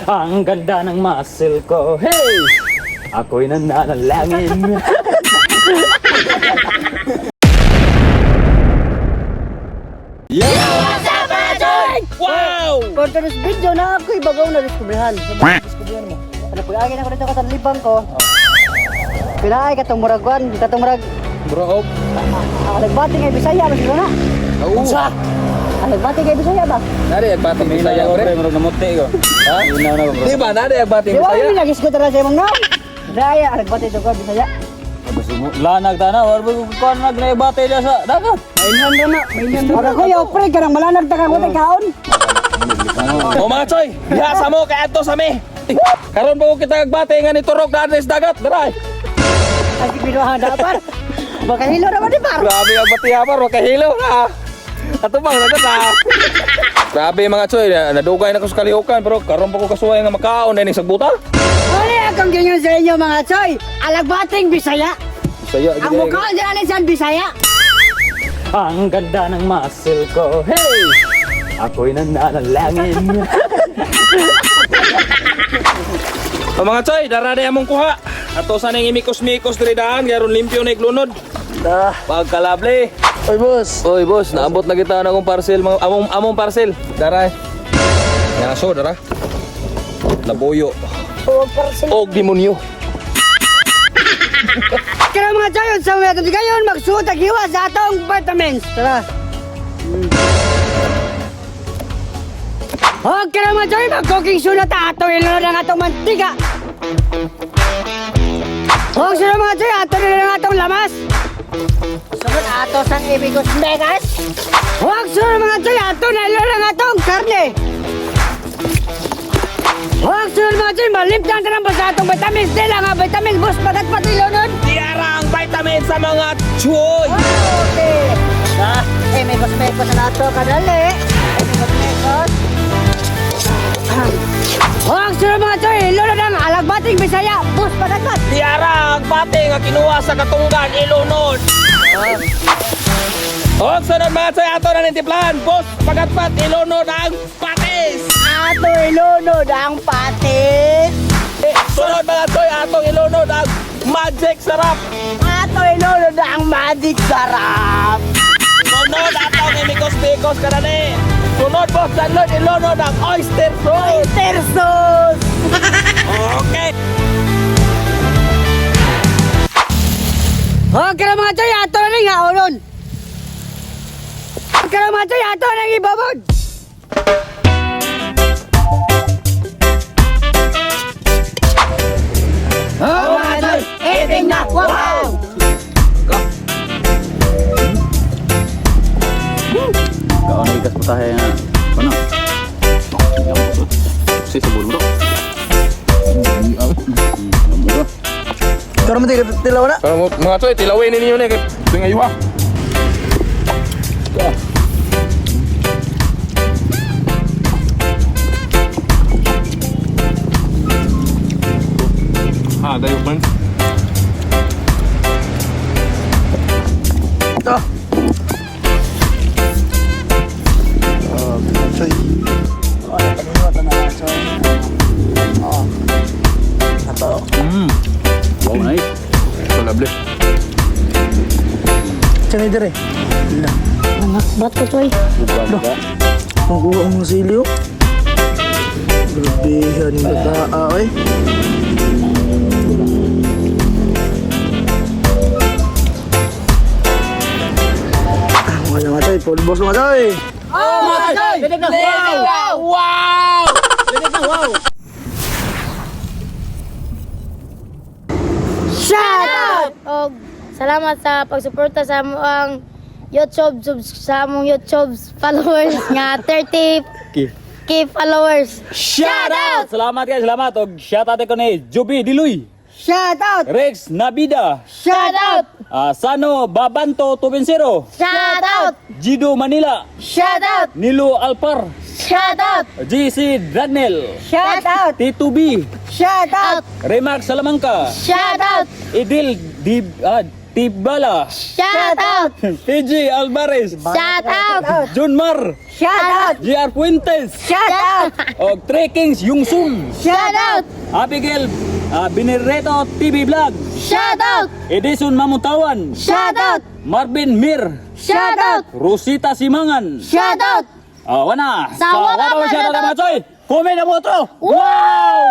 Ang ganda ng muscle ko, hey! Ako'y nananalangin. Wow! For today's video na ako'y bagaw na diskubrihan. Diskubrihan mo. Ano pag-agin ako dito ka sa libang ko. Pinaay ka itong muragwan, kita itong murag. Bro, Nagbati kay Bisaya, mas na. oo. Nagbati kay Bisaya ba? Nari, agbati mo saya, pre. Marunong namuti ko. Ha? Inaw na ko, bro. Di ba, nari, agbati Di mo ba saya? yung lagis ko talaga sa imong nam? Daya, nagbati ito ko Bisaya. Lanag tana, wala ko nagbate dia sa dagat. Mainhan na, mainhan na. Wala ko yung pre, kanang malanag ta ka ko kaon. O mga choy, bihasa mo kay Adto sa mi. Karon ba ko kita agbati nga ni Turok na adres dagat, daray. Ay, binuha dapat. Baka hilo naman di par. Grabe ang bati ha, bro, kahilo na. Ato bang dagat na. Grabe mga choy, nadugay na ko sa kalihukan, pero karon pa ko kasuway nga makaon na ni sagbuta. Uli akong ganyan sa inyo mga choy. Alagbating Bisaya. Saya, Ang mukha dyan alisan Bisaya. Ang ganda ng muscle ko, hey! Ako'y nananalangin. O mga choy, darada among kuha. Ato sa nang imikos-mikos diri daan, garon limpyo na iglunod. Pagkalabli. Oy boss. Oy boss, naabot na kita na akong parcel, mga among parcel. Daray. Yan so, dara. Labuyo. Og demonyo. Kaya mga choy, sa mga ito gayon, magsuot ang hiwa sa atong vitamins. Tara. Okay na mga choy, mag-cooking sunat atong ilunod ang atong mantika. Huwag sila mga choy, atong ilunod ang atong lamas. Sunod ato sa ibigos megas. Huwag sila mga choy, atong ilunod ang atong karne. Huwag sila mga choy, malimptan ka ng basta atong vitamins. Dila nga vitamins, bus pagat pati ilunod. Tiara ang vitamin sa mga choy. Okay. May mekos na ato kadali. Mekos. Huwag sila mga choy, ilunod ang alagbating Bisaya, bus padagat. Tiara ang pati nga kinuha sa katunggan ilunod. Og sunod mga choy, ato na nintiplan. Boss, pagatpat ilunod ang patis. Ato ilunod ang patis. Sunod mga choy, atong ilunod ang magic sarap. Ato ilunod ang magic sarap. Sunod atong imikos-mikos ka na ni. Sunod boss, sunod ilunod ang oyster sauce. Oyster sauce. Okay. Okay na mga choy, ato na rin nga unon. Okay na mga choy, ato na rin ibabod. Oh mga choy, eating na, wow! Kau na ikas putahe nga. Ano? Si sabon mo. Karo mo tilaw na? Mga choy, tilawin ninyo ni kay tuwing ayuha. Dayo man. Ito. Choy. Pagkakata na choy. Ito. Wow, nice. Lovely. Choy dire. Anak, ba't ko choy? Bubanda. Maguha ang silyo. Grabehan yung bataa ay. Mga choy, pulbos mga choy. Oh mga choy! Binig na, wow! Wow! Binig na, wow! Shout out! Og salamat sa pagsuporta sa among YouTube sa among YouTube followers nga 30k followers. Shout out! Salamat guys, salamat. Og shout out ko ni Joby Diluy, Shout out! Rex Nabida, Shout out! Sano Babanto 2.0, Shout out! Jido Manila, Shout out! Nilo Alpar, Shout out! GC Dragnel, Shout out! T2B, Shout out! Remark Salamangka, Shout out! Idil Tibala, Shout out! PG Alvarez, Shout out! Junmar, Shout out! JR Fuentes, Shout out! o Trekkings Yungsun, Shout out! Abigail Binireto TV Vlog, Shout out! Edison Mamutawan, Shout out! Marvin Mir, Shout out! Rosita Simangan. Shout out! Wana. Sa wala pa masyado shoutout. na mga Choy. Comment na mo to. Wow!